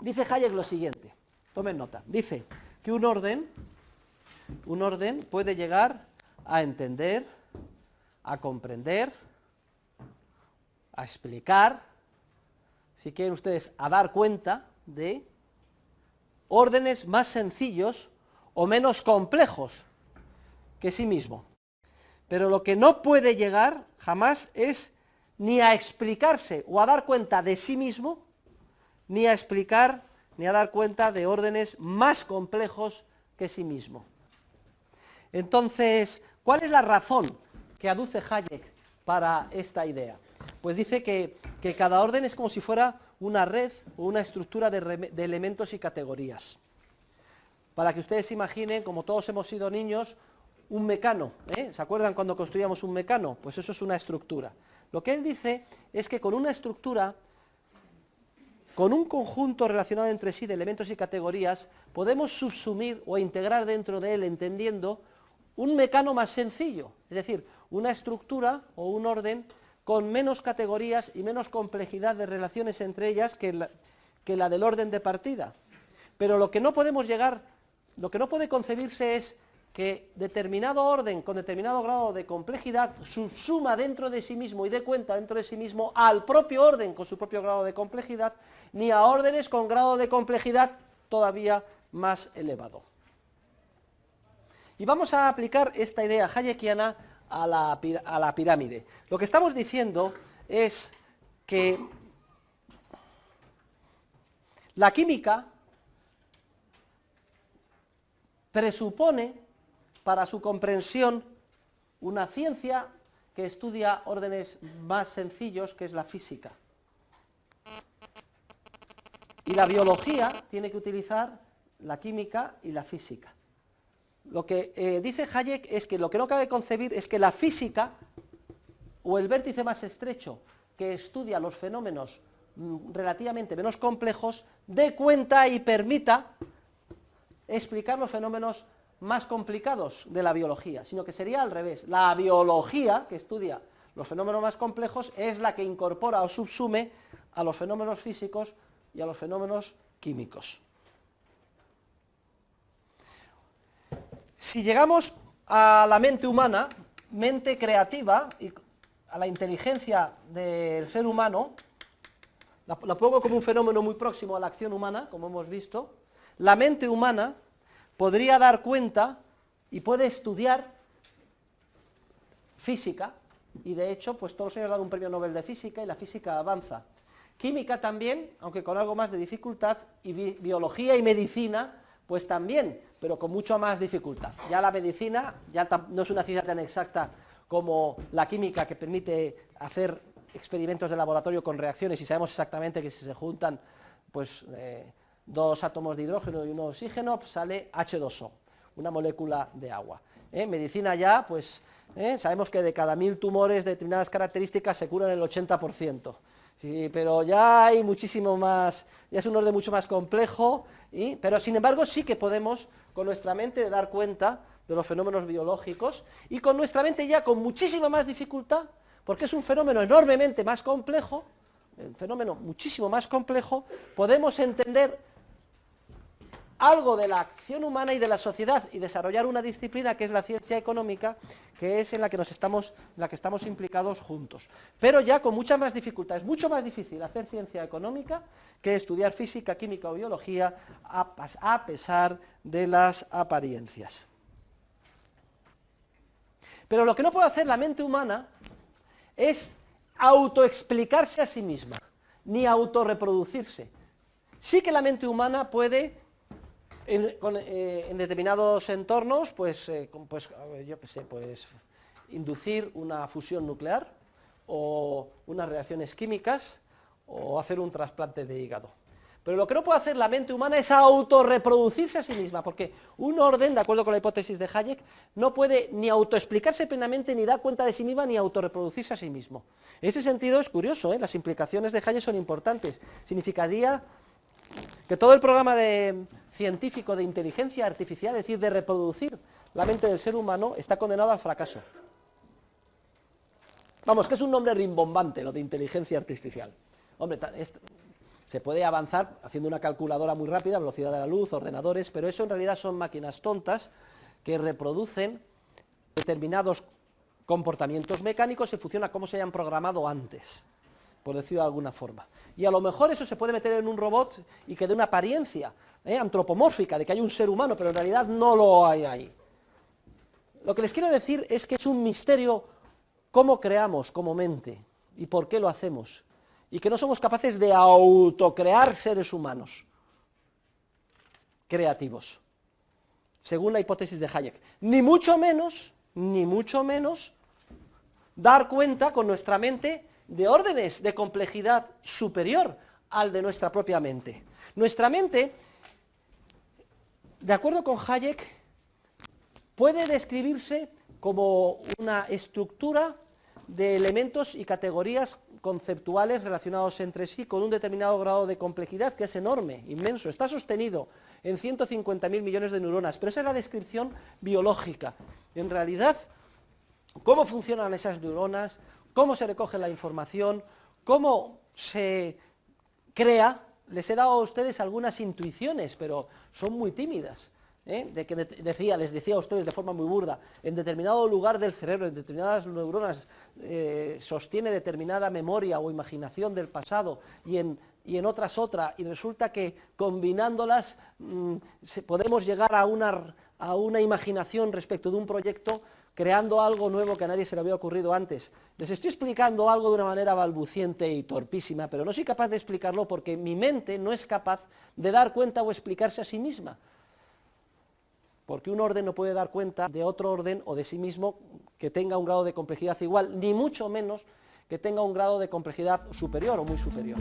Dice Hayek lo siguiente, tomen nota, dice que un orden puede llegar a entender, a comprender, a explicar, si quieren ustedes, a dar cuenta de órdenes más sencillos o menos complejos que sí mismo. Pero lo que no puede llegar jamás es ni a explicarse o a dar cuenta de sí mismo, ni a explicar, ni a dar cuenta de órdenes más complejos que sí mismo. Entonces, ¿cuál es la razón que aduce Hayek para esta idea? Pues dice que cada orden es como si fuera una red o una estructura de elementos y categorías. Para que ustedes se imaginen, como todos hemos sido niños, un mecano, ¿se acuerdan cuando construíamos un mecano? Pues eso es una estructura. Lo que él dice es que con una estructura, con un conjunto relacionado entre sí de elementos y categorías, podemos subsumir o integrar dentro de él, entendiendo, un mecano más sencillo, es decir, una estructura o un orden con menos categorías y menos complejidad de relaciones entre ellas que la del orden de partida. Pero lo que no podemos llegar, lo que no puede concebirse es que determinado orden con determinado grado de complejidad subsuma dentro de sí mismo y dé cuenta dentro de sí mismo al propio orden con su propio grado de complejidad, ni a órdenes con grado de complejidad todavía más elevado. Y vamos a aplicar esta idea hayekiana a la pirámide. Lo que estamos diciendo es que la química presupone para su comprensión una ciencia que estudia órdenes más sencillos, que es la física. Y la biología tiene que utilizar la química y la física. Lo que dice Hayek es que lo que no cabe concebir es que la física, o el vértice más estrecho que estudia los fenómenos relativamente menos complejos, dé cuenta y permita explicar los fenómenos más complicados de la biología, sino que sería al revés. La biología, que estudia los fenómenos más complejos, es la que incorpora o subsume a los fenómenos físicos y a los fenómenos químicos. Si llegamos a la mente humana, mente creativa, y a la inteligencia del ser humano, la pongo como un fenómeno muy próximo a la acción humana, como hemos visto, la mente humana podría dar cuenta y puede estudiar física, y de hecho, pues todos los años ha dado un premio Nobel de física y la física avanza. Química también, aunque con algo más de dificultad, y biología y medicina, pues también, pero con mucho más dificultad. Ya la medicina ya no es una ciencia tan exacta como la química, que permite hacer experimentos de laboratorio con reacciones y sabemos exactamente que si se juntan pues dos átomos de hidrógeno y uno de oxígeno, pues sale H2O, una molécula de agua. Medicina ya, pues sabemos que de cada 1000 tumores de determinadas características se curan el 80%. Sí, pero ya hay muchísimo más, ya es un orden mucho más complejo, pero sin embargo sí que podemos con nuestra mente dar cuenta de los fenómenos biológicos y con nuestra mente ya con muchísima más dificultad, porque es un fenómeno enormemente más complejo, un fenómeno muchísimo más complejo, podemos entender algo de la acción humana y de la sociedad y desarrollar una disciplina que es la ciencia económica, que es en la que estamos implicados juntos. Pero ya con mucha más dificultad, es mucho más difícil hacer ciencia económica que estudiar física, química o biología, a pesar de las apariencias. Pero lo que no puede hacer la mente humana es autoexplicarse a sí misma, ni autorreproducirse. Sí que la mente humana puede en determinados entornos, yo qué sé, pues inducir una fusión nuclear o unas reacciones químicas o hacer un trasplante de hígado. Pero lo que no puede hacer la mente humana es autorreproducirse a sí misma, porque un orden, de acuerdo con la hipótesis de Hayek, no puede ni autoexplicarse plenamente, ni dar cuenta de sí misma, ni autorreproducirse a sí mismo. En ese sentido es curioso, las implicaciones de Hayek son importantes. Significaría que todo el programa científico de inteligencia artificial, es decir, de reproducir la mente del ser humano, está condenado al fracaso. Vamos, que es un nombre rimbombante lo de inteligencia artificial. Hombre, Se puede avanzar haciendo una calculadora muy rápida, velocidad de la luz, ordenadores, pero eso en realidad son máquinas tontas que reproducen determinados comportamientos mecánicos en función a cómo se hayan programado antes, por decirlo de alguna forma. Y a lo mejor eso se puede meter en un robot y que dé una apariencia antropomórfica de que hay un ser humano, pero en realidad no lo hay ahí. Lo que les quiero decir es que es un misterio cómo creamos como mente y por qué lo hacemos, y que no somos capaces de autocrear seres humanos creativos, según la hipótesis de Hayek. Ni mucho menos dar cuenta con nuestra mente de órdenes de complejidad superior al de nuestra propia mente. Nuestra mente, de acuerdo con Hayek, puede describirse como una estructura de elementos y categorías conceptuales relacionados entre sí con un determinado grado de complejidad que es enorme, inmenso, está sostenido en 150.000 millones de neuronas, pero esa es la descripción biológica. En realidad, cómo funcionan esas neuronas, cómo se recoge la información, cómo se crea, les he dado a ustedes algunas intuiciones, pero son muy tímidas. De que les decía a ustedes de forma muy burda, en determinado lugar del cerebro, en determinadas neuronas, sostiene determinada memoria o imaginación del pasado y en otras otra, y resulta que combinándolas podemos llegar a una imaginación respecto de un proyecto, creando algo nuevo que a nadie se le había ocurrido antes. Les estoy explicando algo de una manera balbuciente y torpísima, pero no soy capaz de explicarlo porque mi mente no es capaz de dar cuenta o explicarse a sí misma. Porque un orden no puede dar cuenta de otro orden o de sí mismo que tenga un grado de complejidad igual, ni mucho menos que tenga un grado de complejidad superior o muy superior.